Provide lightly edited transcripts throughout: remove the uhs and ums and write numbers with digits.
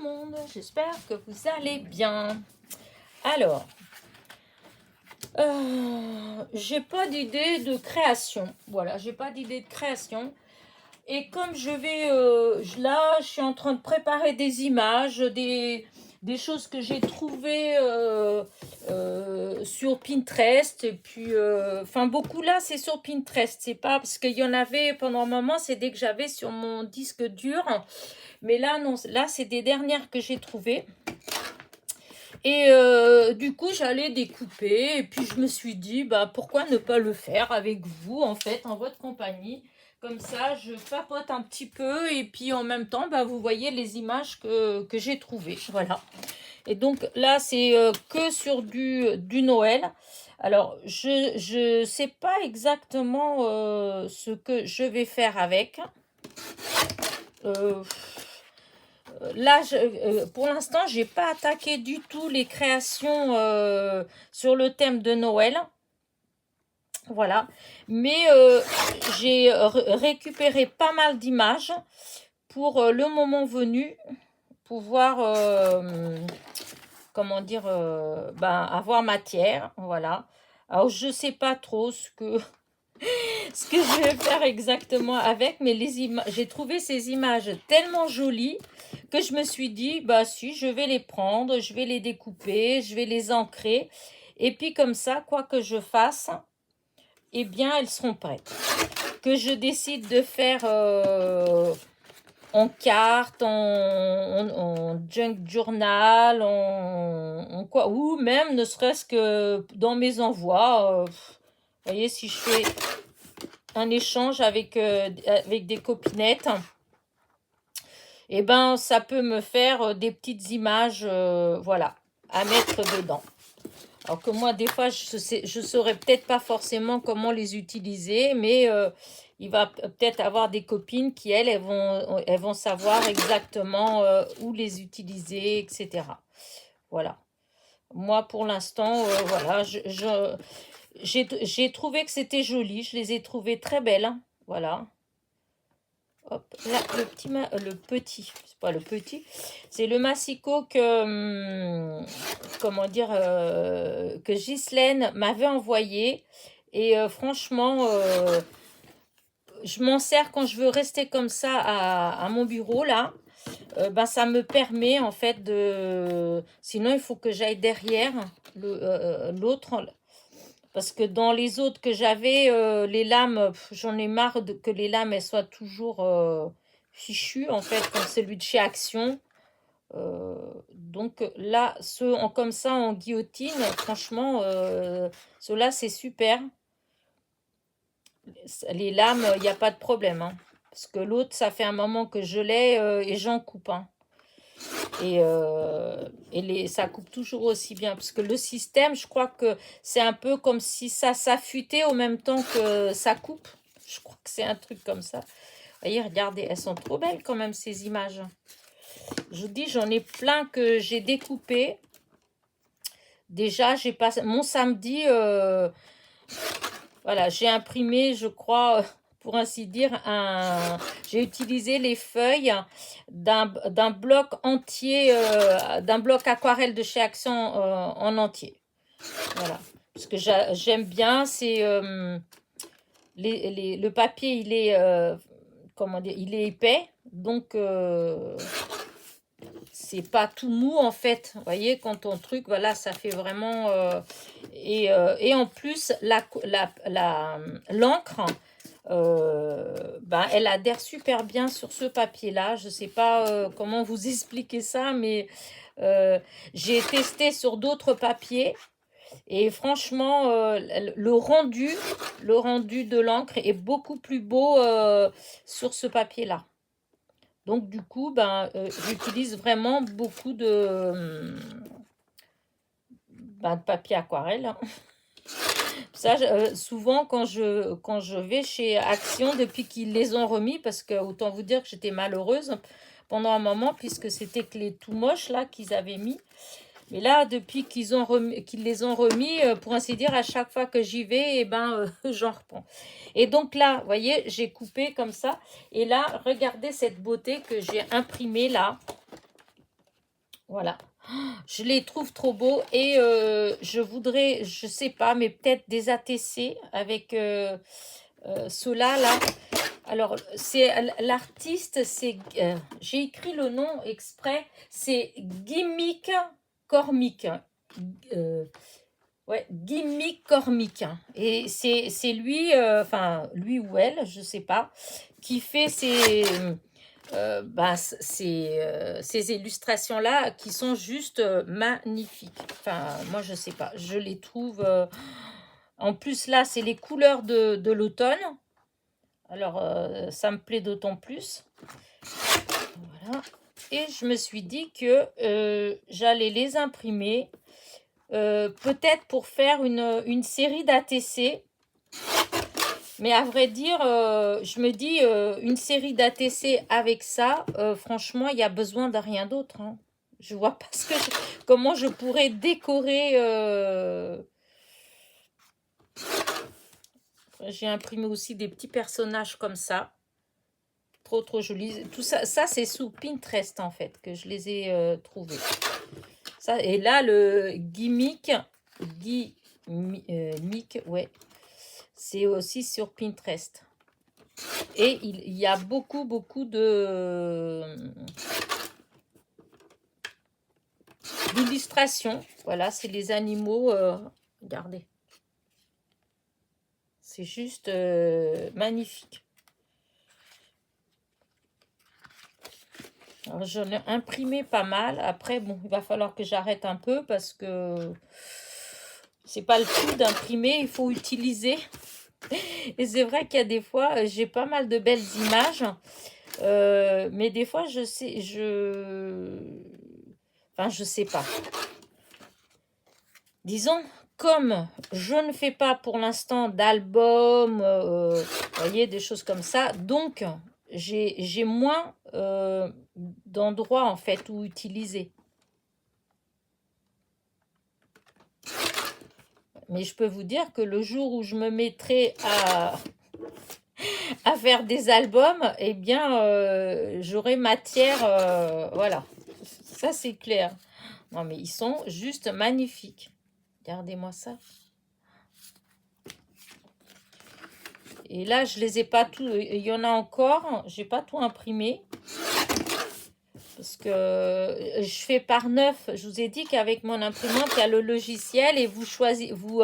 le monde, j'espère que vous allez bien. Alors, j'ai pas d'idée de création. Voilà, j'ai pas d'idée de création. Et comme je vais, là, je suis en train de préparer des images, des choses que j'ai trouvées sur Pinterest. Et puis, enfin, beaucoup là, c'est sur Pinterest. C'est pas parce qu'il y en avait pendant un moment, c'est dès que j'avais sur mon disque dur. Mais là, non, là, c'est des dernières que j'ai trouvées. Et du coup, j'allais découper. Et puis, je me suis dit, bah, pourquoi ne pas le faire avec vous, en fait, en votre compagnie. Comme ça, je papote un petit peu. Et puis, en même temps, bah, vous voyez les images que j'ai trouvées. Voilà. Et donc, là, c'est que sur du Noël. Alors, je sais pas exactement ce que je vais faire avec. Là, pour l'instant, j'ai pas attaqué du tout les créations sur le thème de Noël. Voilà. Mais j'ai récupéré pas mal d'images pour le moment venu pouvoir, comment dire, avoir matière. Voilà. Alors, je sais pas trop ce que je vais faire exactement avec, mais j'ai trouvé ces images tellement jolies que je me suis dit, bah si, je vais les prendre, je vais les découper, je vais les ancrer, et puis comme ça, quoi que je fasse, eh bien, elles seront prêtes. Que je décide de faire en carte, en junk journal, en quoi, ou même ne serait-ce que dans mes envois. Vous voyez, si je fais un échange avec des copinettes, et ben ça peut me faire des petites images, voilà, à mettre dedans. Alors que moi, des fois, je saurais peut-être pas forcément comment les utiliser, mais il va peut-être avoir des copines qui, elles vont savoir exactement où les utiliser, etc. Voilà. Moi, pour l'instant, voilà, j'ai trouvé que c'était joli. Je les ai trouvées très belles. Voilà. Hop, là, le petit, c'est pas le petit, c'est le massicot que, comment dire, que Ghislaine m'avait envoyé. Et franchement, je m'en sers quand je veux rester comme ça à mon bureau, là. Ça me permet, en fait, de... Sinon, il faut que j'aille derrière l'autre. Parce que dans les autres que j'avais, les lames, j'en ai marre que les lames elles soient toujours fichues, en fait, comme celui de chez Action. Donc là, ceux comme ça en guillotine, franchement, ceux-là, c'est super. Les lames, il n'y a pas de problème, hein. Parce que l'autre, ça fait un moment que je l'ai et j'en coupe, hein. Et ça coupe toujours aussi bien. Parce que le système, je crois que c'est un peu comme si ça s'affûtait au même temps que ça coupe. Je crois que c'est un truc comme ça. Vous voyez, regardez, elles sont trop belles quand même, ces images. Je vous dis, j'en ai plein que j'ai découpé. Déjà, j'ai passé mon samedi, voilà, j'ai imprimé, je crois, pour ainsi dire, j'ai utilisé les feuilles d'un bloc entier, d'un bloc aquarelle de chez Action en entier. Voilà. Ce que j'aime bien, c'est le papier, il est, comment dire, il est épais, donc c'est pas tout mou en fait. Vous voyez, quand ton truc, voilà, ça fait vraiment... et en plus, l'encre, elle adhère super bien sur ce papier-là. Je sais pas comment vous expliquer ça, mais j'ai testé sur d'autres papiers. Et franchement, le rendu de l'encre est beaucoup plus beau sur ce papier-là. Donc, du coup, j'utilise vraiment beaucoup de papier aquarelle, hein. Ça, souvent, quand je vais chez Action, depuis qu'ils les ont remis, parce que autant vous dire que j'étais malheureuse pendant un moment, puisque c'était que les tout moches là qu'ils avaient mis. Mais là, depuis qu'ils les ont remis, pour ainsi dire, à chaque fois que j'y vais, j'en reprends. Et donc là, vous voyez, j'ai coupé comme ça. Et là, regardez cette beauté que j'ai imprimée là. Voilà. Je les trouve trop beaux et je voudrais, je sais pas, mais peut-être des ATC avec ceux-là, là. Alors, c'est l'artiste, c'est, j'ai écrit le nom exprès, c'est Gimmick Cormick. Euh, ouais, Gimmick Cormick. Et c'est lui, enfin, lui ou elle, je sais pas, qui fait ces illustrations-là qui sont juste magnifiques. Enfin, moi, je sais pas, je les trouve. En plus, là, c'est les couleurs de l'automne. Alors, ça me plaît d'autant plus. Voilà. Et je me suis dit que j'allais les imprimer, peut-être pour faire une série d'ATC. Mais à vrai dire, je me dis, une série d'ATC avec ça, franchement, il y a besoin de rien d'autre. Hein. Je vois pas comment je pourrais décorer. J'ai imprimé aussi des petits personnages comme ça. Trop joli. Tout ça, c'est sous Pinterest en fait que je les ai trouvés. Ça, et là, le gimmick, ouais, c'est aussi sur Pinterest. Et il y a beaucoup d'illustrations. Voilà, c'est les animaux. Regardez. C'est juste magnifique. Alors, j'en ai imprimé pas mal. Après, bon, il va falloir que j'arrête un peu parce que c'est pas le tout d'imprimer. Il faut utiliser. Et c'est vrai qu'il y a des fois, j'ai pas mal de belles images. Mais des fois, je sais pas. Disons, comme je ne fais pas pour l'instant d'album, voyez, des choses comme ça, donc j'ai moins d'endroits en fait où utiliser. Mais je peux vous dire que le jour où je me mettrai à faire des albums, eh bien, j'aurai matière, voilà. Ça, c'est clair. Non, mais ils sont juste magnifiques. Regardez-moi ça. Et là, je les ai pas tous. Il y en a encore. J'ai pas tout imprimé. Parce que je fais par 9. Je vous ai dit qu'avec mon imprimante, il y a le logiciel et vous choisissez, vous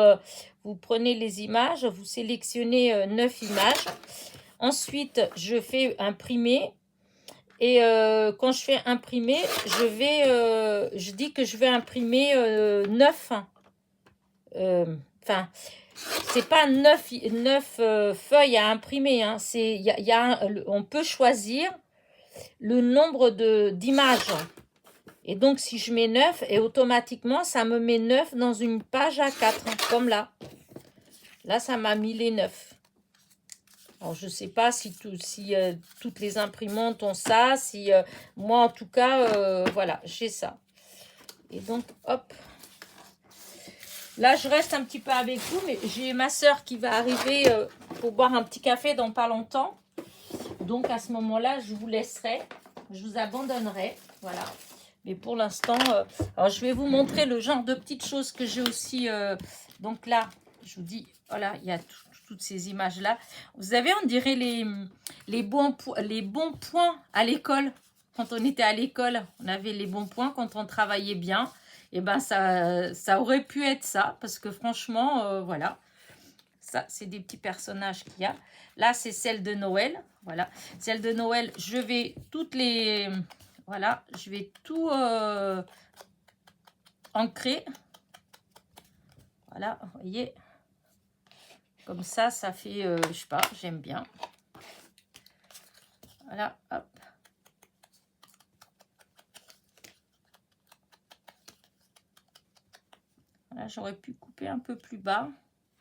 prenez les images, vous sélectionnez 9 images. Ensuite, je fais imprimer. Et quand je fais imprimer, je dis que je vais imprimer 9. Enfin, c'est pas 9 feuilles à imprimer. Hein. On peut choisir le nombre d'images. Et donc, si je mets 9, et automatiquement, ça me met 9 dans une page A4, hein, comme là. Là, ça m'a mis les 9. Alors, je ne sais pas si toutes les imprimantes ont ça. Moi, en tout cas, voilà, j'ai ça. Et donc, hop. Là, je reste un petit peu avec vous, mais j'ai ma soeur qui va arriver pour boire un petit café dans pas longtemps. Donc, à ce moment-là, je vous laisserai. Je vous abandonnerai. Voilà. Mais pour l'instant, alors je vais vous montrer le genre de petites choses que j'ai aussi. Donc là, je vous dis, voilà, il y a toutes ces images-là. Vous avez, on dirait les bons points à l'école. Quand on était à l'école, on avait les bons points quand on travaillait bien. Et ben ça aurait pu être ça, parce que franchement, voilà. Ça, c'est des petits personnages qu'il y a. Là, c'est celle de Noël. Voilà. Celle de Noël, je vais toutes les... Voilà, je vais tout ancrer. Voilà, vous voyez. Comme ça fait, je sais pas, j'aime bien. Voilà, hop. Voilà, j'aurais pu couper un peu plus bas.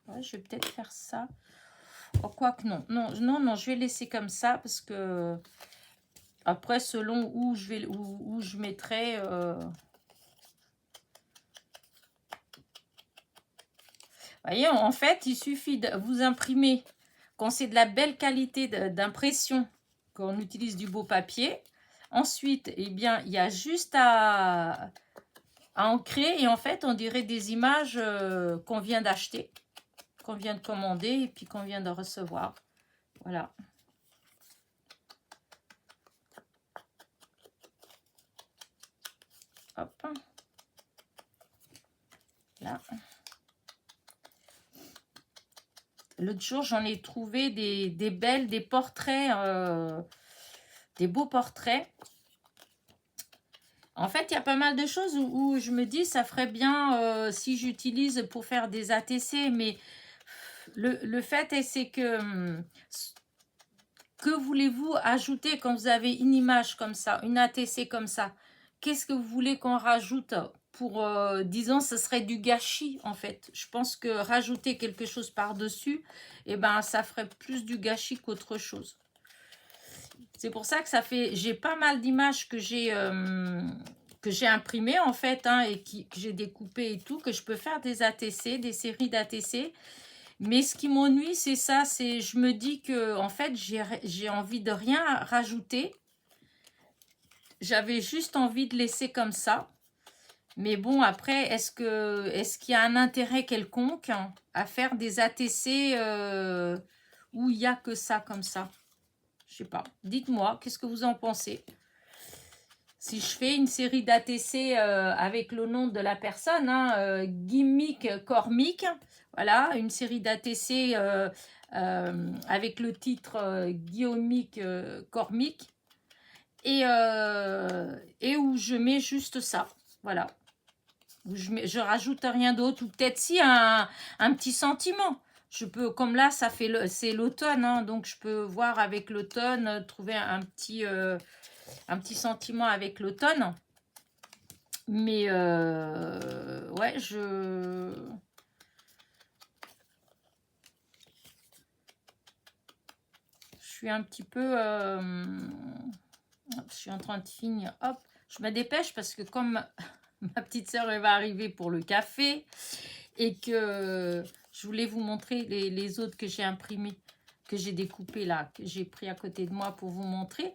Ouais, je vais peut-être faire ça. Oh, quoique non. Non, je vais laisser comme ça parce que après, selon où je mettrai... voyez, en fait, il suffit de vous imprimer quand c'est de la belle qualité d'impression, qu'on utilise du beau papier. Ensuite, eh bien, il y a juste à à ancrer. Et en fait, on dirait des images qu'on vient d'acheter, qu'on vient de commander et puis qu'on vient de recevoir. Voilà. Hop. Là. L'autre jour, j'en ai trouvé des belles, des portraits, des beaux portraits. En fait, il y a pas mal de choses où je me dis, ça ferait bien si j'utilise pour faire des ATC, mais le fait, c'est que voulez-vous ajouter quand vous avez une image comme ça, une ATC comme ça? Qu'est-ce que vous voulez qu'on rajoute pour, disons, ce serait du gâchis en fait. Je pense que rajouter quelque chose par-dessus, eh ben, ça ferait plus du gâchis qu'autre chose. C'est pour ça que ça fait, j'ai pas mal d'images que j'ai imprimées en fait, hein, et que j'ai découpées et tout, que je peux faire des ATC, des séries d'ATC. Mais ce qui m'ennuie, c'est ça, c'est je me dis que en fait, j'ai envie de rien rajouter. J'avais juste envie de laisser comme ça. Mais bon, après, est-ce qu'il y a un intérêt quelconque à faire des ATC où il n'y a que ça comme ça? Je sais pas. Dites-moi, qu'est-ce que vous en pensez? Si je fais une série d'ATC avec le nom de la personne, hein, Gimmick Cormick, voilà, une série d'ATC avec le titre Guillaumic Cormick, et où je mets juste ça, voilà. Où je rajoute rien d'autre, ou peut-être si un petit sentiment. Je peux, comme là, c'est l'automne, hein, donc je peux voir avec l'automne, trouver un petit sentiment avec l'automne. Mais ouais, je suis un petit peu... je suis en train de finir. Hop, je me dépêche parce que comme ma petite sœur elle va arriver pour le café et que je voulais vous montrer les autres que j'ai imprimés, que j'ai découpés là, que j'ai pris à côté de moi pour vous montrer.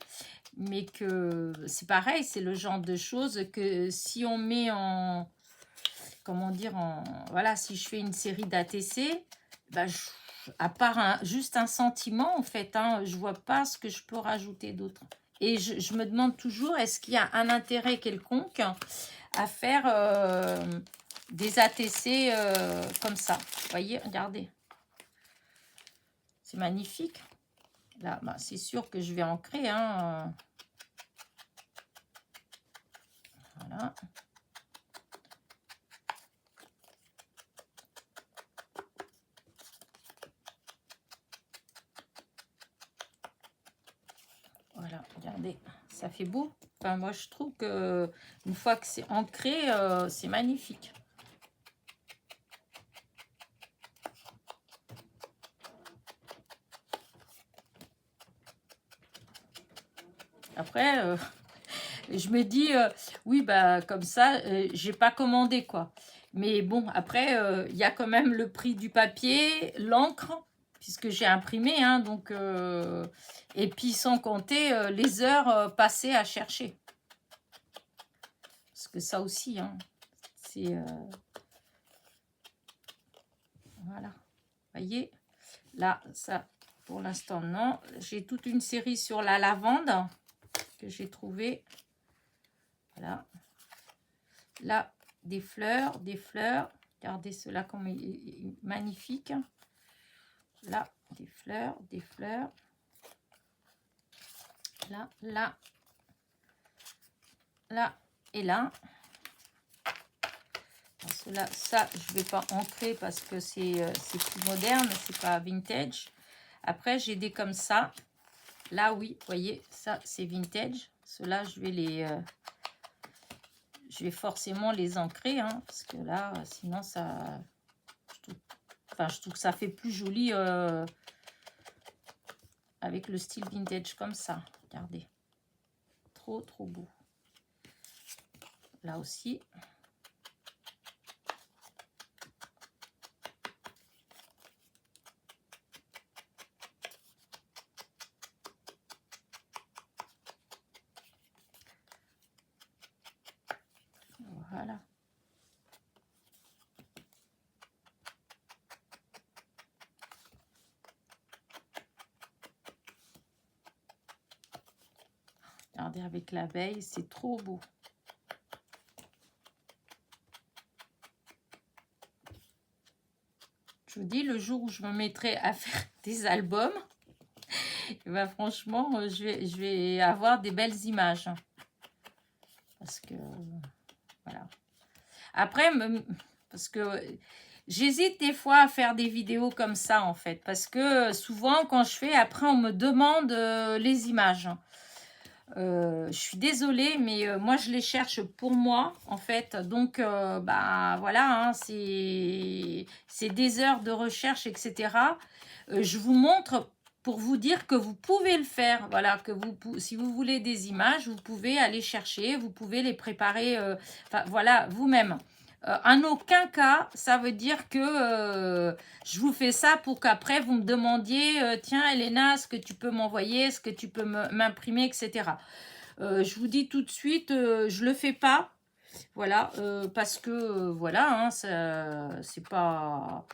Mais que c'est pareil, c'est le genre de choses que si on met en... Comment dire, voilà, si je fais une série d'ATC, bah, à part juste un sentiment, en fait, hein, je vois pas ce que je peux rajouter d'autre. Et je me demande toujours, est-ce qu'il y a un intérêt quelconque à faire des ATC comme ça? Vous voyez, regardez. C'est magnifique. Là, bah, c'est sûr que je vais ancrer. Hein, voilà. Voilà, regardez, ça fait beau. Enfin, moi, je trouve que une fois que c'est ancré, c'est magnifique. Après, je me dis, oui, bah comme ça, j'ai pas commandé, quoi. Mais bon, après, il y a quand même le prix du papier, l'encre, puisque j'ai imprimé, hein, donc... et puis, sans compter les heures passées à chercher. Parce que ça aussi, hein, c'est... voilà. Vous voyez, là, ça, pour l'instant, non. J'ai toute une série sur la lavande que j'ai trouvée. Voilà. Là, des fleurs, des fleurs. Regardez cela comme il est magnifique. Là, des fleurs, des fleurs. Là, là, là et là. Cela, ça, je vais pas ancrer parce que c'est plus moderne, c'est pas vintage. Après, j'ai des comme ça. Là, oui, vous voyez, ça, c'est vintage. Ceux-là, je vais forcément les ancrer, hein, parce que là, sinon, ça... je trouve que ça fait plus joli avec le style vintage comme ça. Regardez. Trop, trop beau. Là aussi. Voilà. Regardez avec l'abeille, c'est trop beau. Je vous dis, le jour où je me mettrai à faire des albums, et ben franchement, je vais avoir des belles images. Parce que, voilà. Après, parce que j'hésite des fois à faire des vidéos comme ça, en fait. Parce que souvent, quand je fais, après, on me demande les images. Je suis désolée, mais moi, je les cherche pour moi, en fait. Donc, bah, voilà, hein, c'est des heures de recherche, etc. Je vous montre pour vous dire que vous pouvez le faire. Voilà, que si vous voulez des images, vous pouvez aller chercher, vous pouvez les préparer, enfin, voilà, vous-même. En aucun cas, ça veut dire que je vous fais ça pour qu'après vous me demandiez tiens, Elena, est-ce que tu peux m'envoyer, est-ce que tu peux m'imprimer, etc. Je vous dis tout de suite, je le fais pas. Voilà, parce que voilà, hein, c'est pas.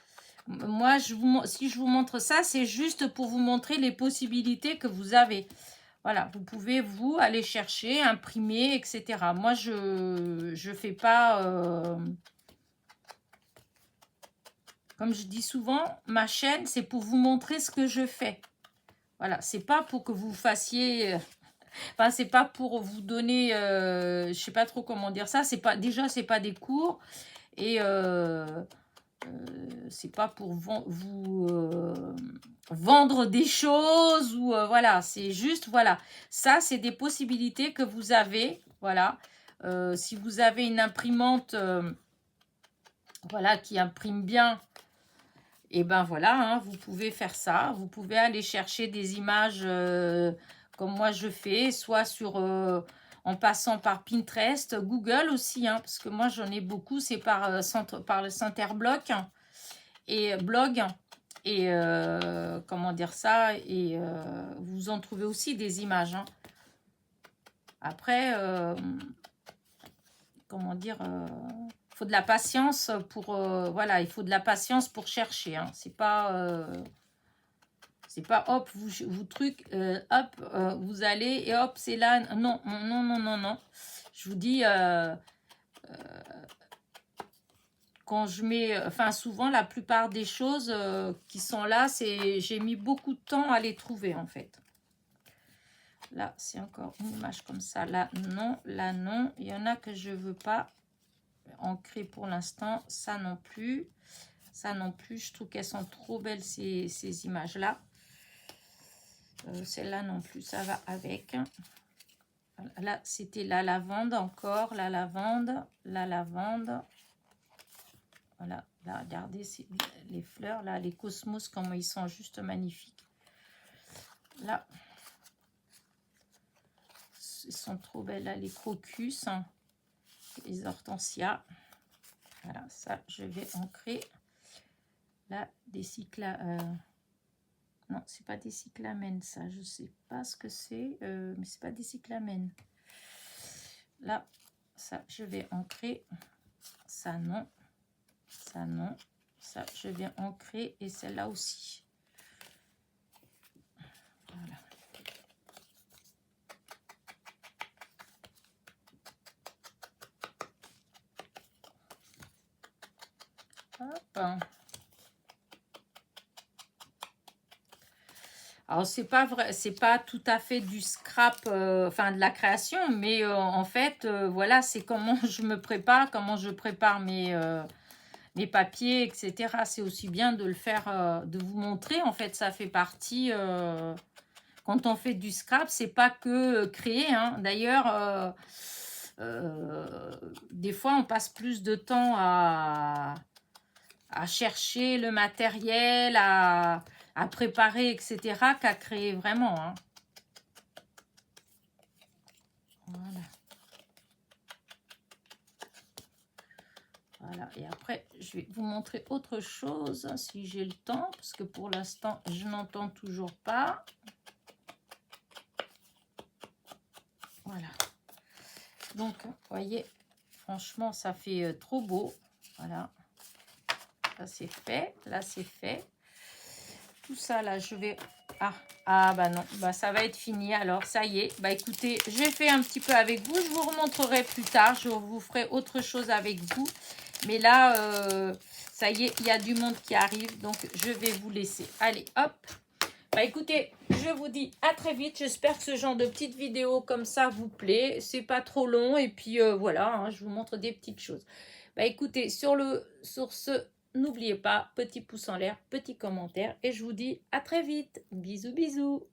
Moi, si je vous montre ça, c'est juste pour vous montrer les possibilités que vous avez. Voilà, vous pouvez, vous, aller chercher, imprimer, etc. Moi, je fais pas... Comme je dis souvent, ma chaîne, c'est pour vous montrer ce que je fais. Voilà, c'est pas pour que vous fassiez... Enfin, c'est pas pour vous donner... je sais pas trop comment dire ça. Déjà, c'est pas des cours. Et... c'est pas pour vous vendre des choses ou voilà, c'est juste voilà, ça c'est des possibilités que vous avez, voilà. Si vous avez une imprimante voilà, qui imprime bien, et ben voilà, hein, vous pouvez faire ça, vous pouvez aller chercher des images comme moi je fais, soit sur en passant par Pinterest, Google aussi, hein, parce que moi j'en ai beaucoup, c'est par le Centerblock et blog et comment dire ça, et vous en trouvez aussi des images, hein. Après comment dire, faut de la patience pour voilà, il faut de la patience pour chercher, hein. C'est pas hop vous truc hop vous allez et hop c'est là, non non non non non, je vous dis quand je mets, enfin souvent la plupart des choses qui sont là, j'ai mis beaucoup de temps à les trouver en fait. Là, c'est encore une image comme ça. Là, non. Là, non. Il y en a que je veux pas ancrer pour l'instant. Ça non plus. Ça non plus. Je trouve qu'elles sont trop belles ces images-là. Celle-là non plus, ça va avec. Là, c'était la lavande encore. La lavande. La lavande. Voilà, là, regardez les fleurs, là, les cosmos, comment ils sont juste magnifiques. Là, ils sont trop belles, là, les crocus, hein, les hortensias. Voilà, ça, je vais ancrer. Là, des non, c'est pas des cyclamènes, ça, je sais pas ce que c'est, mais c'est pas des cyclamènes. Là, ça, je vais ancrer. Ça, non. Ça, non. Ça, je vais ancrer. Et celle-là aussi. Voilà. Hop. Alors, c'est pas vrai, c'est pas tout à fait du scrap, enfin de la création, mais en fait, voilà, c'est comment je me prépare, comment je prépare mes papiers, etc. C'est aussi bien de le faire, de vous montrer. En fait, ça fait partie. Quand on fait du scrap, c'est pas que créer, hein. D'ailleurs, des fois, on passe plus de temps à chercher le matériel, à préparer, etc., qu'à créer vraiment, hein. Voilà. Voilà, et après, je vais vous montrer autre chose, si j'ai le temps, parce que pour l'instant, je n'entends toujours pas. Voilà. Donc, vous voyez, franchement, ça fait trop beau. Voilà. Ça, c'est fait. Là, c'est fait. Tout ça, là, je vais Ah bah non, bah ça va être fini alors, ça y est. Bah écoutez, j'ai fait un petit peu avec vous, je vous remontrerai plus tard, je vous ferai autre chose avec vous. Mais là, ça y est, il y a du monde qui arrive, donc je vais vous laisser. Allez, hop. Bah écoutez, je vous dis à très vite. J'espère que ce genre de petites vidéos comme ça vous plaît. C'est pas trop long et puis voilà, hein, je vous montre des petites choses. Bah écoutez, sur ce, n'oubliez pas, petit pouce en l'air, petit commentaire et je vous dis à très vite. Bisous, bisous.